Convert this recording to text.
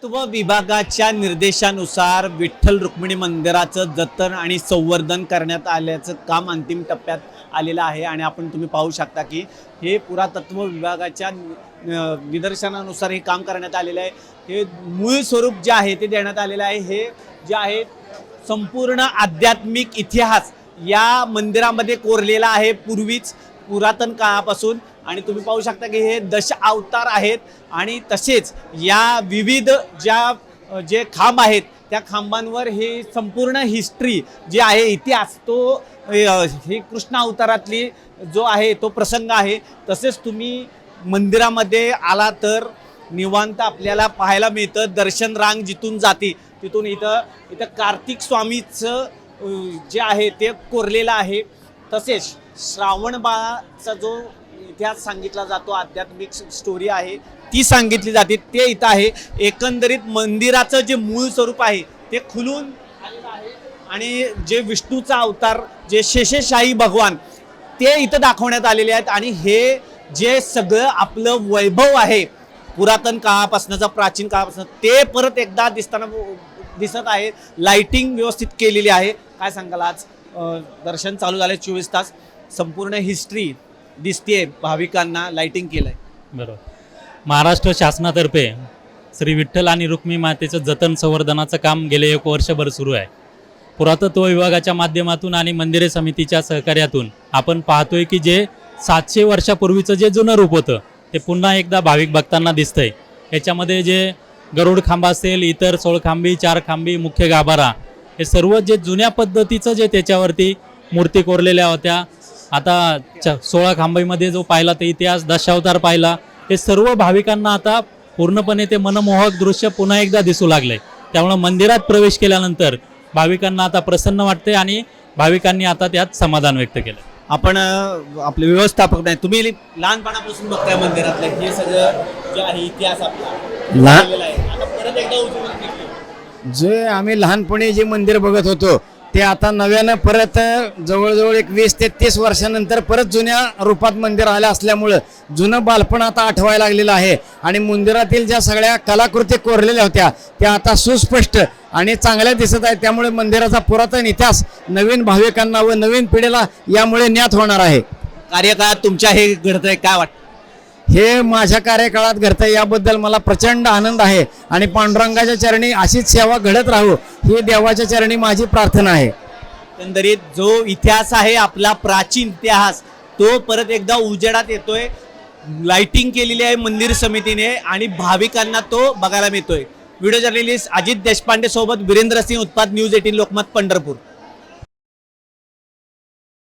पुरातत्व विभागाच्या निर्देशानुसार विठ्ठल रुक्मिणी मंदिराचं जतन आणि संवर्धन करण्यात आल्याचं काम अंतिम टप्प्यात आलेलं आहे आणि आपण तुम्ही पाहू शकता की हे पुरातत्व विभागाच्या निदर्शनानुसार हे काम करण्यात आलेलं आहे। हे मूळ स्वरूप जे आहे ते देण्यात आलेलं आहे। हे जे आहे संपूर्ण आध्यात्मिक इतिहास या मंदिरामध्ये कोरलेला आहे पूर्वीच पुरातन काळापासून आणि तुम्ही पाहू शकता की हे दश अवतार आहेत आणि तसेच या विविध जे खांब आहेत त्या खांबांवर हे संपूर्ण हिस्ट्री जे आहे इतिहास तो हे कृष्ण अवतारातली जो आहे तो प्रसंग आहे। तसेच तुम्ही मंदिरामध्ये आला तर निवांत आपल्याला पाहायला मिळतं दर्शन रांग जिथून जाते तिथून इथं कार्तिक स्वामीचं जे आहे ते कोरलेलं आहे। तसेच श्रावण बाळाचा जो इतिहास सांगितला जातो आध्यात्मिक स्टोरी आहे ती सांगितली जाते ते इथं आहे। एकंदरीत मंदिराचं जे मूळ स्वरूप आहे ते खुलून आलेलं आहे आणि जे विष्णूचा अवतार जे शेषशाही भगवान ते इथं दाखवण्यात आलेले आहेत आणि हे जे सगळं आपलं वैभव आहे पुरातन काळापासूनचा प्राचीन काळापासून ते परत एकदा दिसत आहे। लाइटिंग व्यवस्थित केलेली आहे। काय सांगाल आज दर्शन चालू झाले 24 तास संपूर्ण हिस्ट्री दिसते भाविकांना लाइटिंग केलंय बरोबर। महाराष्ट्र शासनातर्फे श्री विठ्ठल आणि रुक्मिणी मातेचं जतन संवर्धनाचं काम गेले 1 वर्षभर सुरू आहे। पुरातत्व विभागाच्या माध्यमातून आणि मंदिरे समितीच्या सहकार्यातून आपण पाहतोय की जे 700 वर्षापूर्वीचं जे जुनं रूप होतं ते पुन्हा एकदा भाविक भक्तांना दिसतंय। याच्यामध्ये जे गरुड खांब असेल इतर 16 खांबी 4 खांबी मुख्य गाभारा हे सर्व जे जुन्या पद्धतीचं जे त्याच्यावरती मूर्ती कोरलेल्या होत्या आता 16 खांबीमध्ये जो पाहिला ते इतिहास दशावतार पाहिला हे सर्व भाविकांना आता पूर्णपणे ते मनमोहक दृश्य पुन्हा एकदा दिसू लागले। त्यामुळे मंदिरात प्रवेश केल्यानंतर भाविकांना आता प्रसन्न वाटते आणि भाविकांनी आता त्यात समाधान व्यक्त केलं। आपण आपले व्यवस्थापक नाही तुम्ही लहानपणापासून बघताय मंदिरातलं हे सगळं जे आहे इतिहास आपला आहे आता परत एकदा उजळून जे आम्ही लहानपणी जे मंदिर बघत होतो ते आता नव्यानं परत जवळजवळ 20 ते 30 वर्षानंतर परत जुन्या रूपात मंदिर आलं असल्यामुळं जुनं बालपण आता आठवायला लागलेलं आहे आणि मंदिरातील ज्या सगळ्या कलाकृती कोरलेल्या होत्या त्या आता सुस्पष्ट आणि चांगल्या दिसत आहेत। त्यामुळे मंदिराचा पुरातन इतिहास नवीन भाविकांना व नवीन पिढीला यामुळे ज्ञात होणार आहे। कार्यकाळात तुमच्या हे घडतंय काय वाटतं? हे माझ्या कार्यकाळात घडतंय याबद्दल मला प्रचंड आनंद आहे आणि पांडुरंगाच्या चरणी अशीच सेवा घडत राहू ही देवाच्या चरणी माझी प्रार्थना आहे। एकंदरीत जो इतिहास आहे आपला प्राचीन इतिहास तो परत एकदा उजेडात येतोय। लाइटिंग केलेली आहे मंदिर समितीने आणि भाविकांना तो बघायला मिळतोय। व्हिडिओ जर्नलिस्ट अजित देशपांडे सोबत वीरेंद्र सिंह उत्पाद न्यूज 18 लोकमत पंढरपूर।